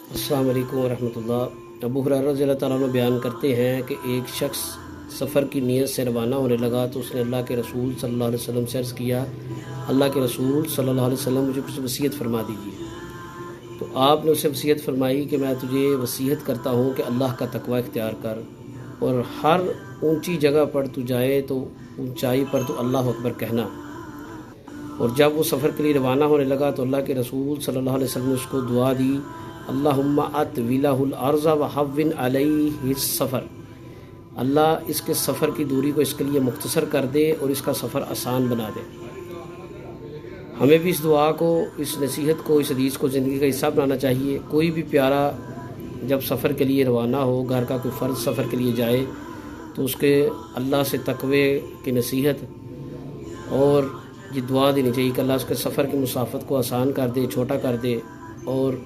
अस्सलाम वालेकुम रहमतुल्लाह। अबू हुरैरा रज़ियल्लाहु ताला अन्हु बयान करते हैं कि एक शख्स सफ़र की नीयत से रवाना होने लगा तो उसने अल्लाह के रसूल सल्लल्लाहु अलैहि वसल्लम से अर्ज़ किया, अल्लाह के रसूल सल्लल्लाहु अलैहि वसल्लम मुझे कुछ वसीयत फरमा दीजिए। तो आपने उसे वसीयत फरमाई कि मैं तुझे वसीयत करता हूँ कि अल्लाह का तकवा इख्तियार कर और हर ऊंची जगह पर तू जाए तो ऊंचाई पर तो अल्लाह अकबर कहना। और जब वो सफ़र के लिए रवाना होने लगा तो अल्लाह के रसूल सल्लल्लाहु अलैहि वसल्लम ने उसको दुआ दी, अल्लाहुम्मा अतविलहुल अर्ज़ा व हव्विन अलैहि सफ़र, अल्लाह इसके सफ़र की दूरी को इसके लिए मुख्तसर कर दे और इसका सफ़र आसान बना दे। हमें भी इस दुआ को, इस नसीहत को, इस हदीस को ज़िंदगी का हिस्सा बनाना चाहिए। कोई भी प्यारा जब सफ़र के लिए रवाना हो, घर का कोई फ़र्ज़ सफ़र के लिए जाए तो उसके अल्लाह से तकवे की नसीहत और ये दुआ देनी चाहिए कि अल्लाह उसके सफ़र की मुसाफत को आसान कर दे, छोटा कर दे और